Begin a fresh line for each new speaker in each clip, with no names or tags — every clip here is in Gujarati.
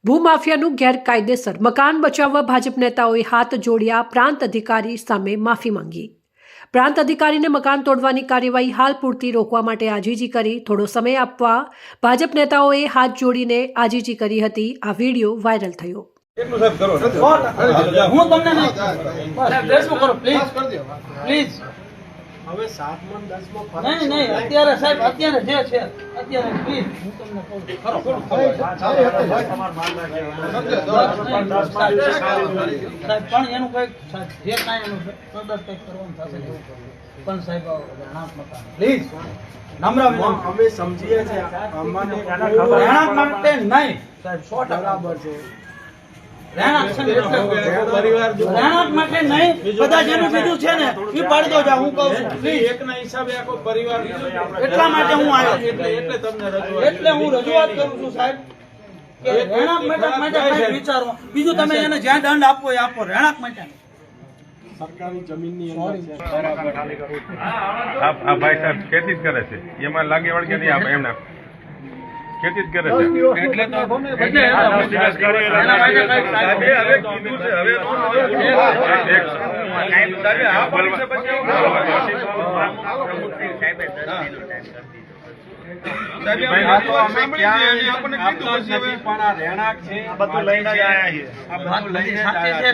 ભૂમાફિયાનું ગેરકાયદેસર મકાન બચાવવા ભાજપ નેતાઓએ હાથ જોડ્યા પ્રાંત અધિકારી સામે માફી માંગી। પ્રાંત અધિકારીને મકાન તોડવાની કાર્યવાહી હાલ પૂરતી રોકવા માટે આજીજી કરી થોડો સમય આપવા ભાજપ નેતાઓએ હાથ જોડીને આજીજી કરી હતી। આ વિડીયો વાયરલ થયો।
હવે 7 માં 10 માં ફરક નહીં અત્યારે સાહેબ અત્યારે જે છે અત્યારે પ્લીઝ હું તમને કહું સાહેબ પણ એનું કઈક જે કાંઈ એનું સદર કંઈક કરવાનું થશે પણ સાહેબ પ્લીઝ નમ્ર વિનંતી અમે સમજીએ છીએ અમને રહેણાંક માટે નહીં સાહેબ 100% બરાબર છે। રહેણાંક માટે નહીં બધા જેનું બીજું છે ને એ પાડી દો જા હું કહું છું પ્લીઝ એકના હિસાબે આખો પરિવાર એટલા માટે હું આવ્યો એટલે તમને રજૂઆત એટલે હું રજૂઆત કરું છું સાહેબ કે રહેણાંક માટે કંઈક વિચારો બીજું તમે એને જ્યાં દંડ આપવો એ આપો રહેણાંક માટે સરકારી જમીનની અંદર બરાબર ખાલી કરવું
આ ભાઈ સાહેબ ખેતી જ કરે છે એમાં લાગે વળગે નહીં આપણે એમના ખેતી જ કરે છે એટલે તો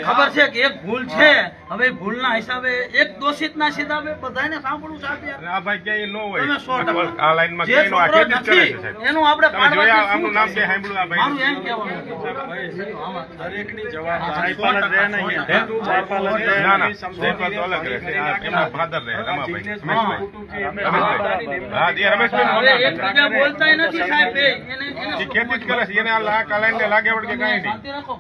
ખબર છે કે એક ભૂલ છે હવે ભૂલના હિસાબે એક દોષિતના હિસાબે બધાને સાંભળવું છે
આ ભાઈ ક્યાંય ન હોય આ લાઈનમાં ક્યાંય નો આ ખેતી જ કરે છે
એનું આપણે
આમનું નામ કે સાંભળ્યું આ ભાઈ
મારું એમ કહેવાનું
દરેકની જવાબદારી ના ના જયપાલ તો અલગ રહે છે એમના ફાધર રહે રમાભાઈ હા એ રમેશભાઈ
એકબીજા બોલતા નથી સાહેબ એને
ખેતી જ કરે છે એને આ લાઈન ને લાગે વળગે કાંઈ નહીં
શાંતિ રાખો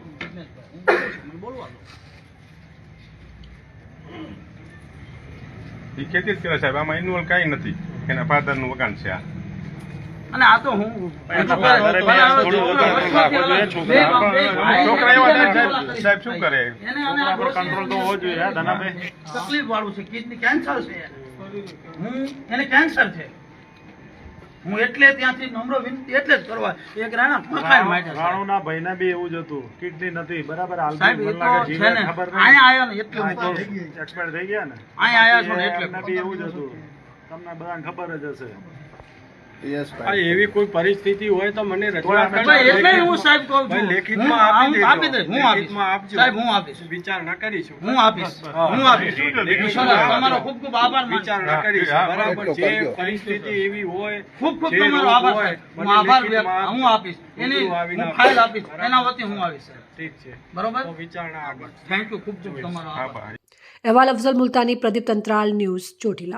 એ ખેતી જ કરે સાહેબ આમાં ઇન્વોલ્વ કાંઈ નથી એના ફાધર નું મકાન છે આ
અને આ તો હું
છોકરા એવા સાહેબ શું કરે
કંટ્રોલ તો હોવો જોઈએ તકલીફ વાળું છે કિડની કેન્સર છે હું એને કેન્સર છે હું એટલે ત્યાંથી નમ્ર વિનંતી એટલે જ કરવા એક રાણા મકાન માટે
રાણોના ભાઈના બી એવું જ હતું કિડની નથી બરાબર હાલ
સાહેબ
મને
એ
લાગે
તો
જીવે
છે ને
ખબર
અહીંયા આયા ને એટલે હું કહું છું
એક્સપાયર થઈ ગયા ને
અહીંયા આયા છો ને એટલે
એમને બી એવું જ હતું તમને બધાને ખબર જ હશે
એવી કોઈ પરિસ્થિતિ હોય તો મને રજૂઆત
ભાઈ એટલે હું સાહેબ કહું છું
લેખિતમાં આપી દેજો.
હું આપીશ સાહેબ હું આપીશ
વિચારણા કરીશું
હું આપીશ તમારો ખૂબ ખૂબ આભાર
વિચારણા કરીશું બરાબર જે પરિસ્થિતિ એવી હોય
ખૂબ ખૂબ
જે
તમારો
રોગ
આભાર
હોય,
સાહેબ હું આભાર
લેખિતમાં
હું આપીશ એની
આવીને
હું ફાઇલ આપીશ એના વતી હું આવીશ સાહેબ
ઠીક છે
બરોબર
તો વિચારણા આગળ
થેન્ક યુ ખૂબ ખૂબ તમારો આભાર।
અહેવાલ અફઝલ મુલ્તાની, પ્રદીપ તંત્રાલ, ન્યૂઝ ચોટીલા।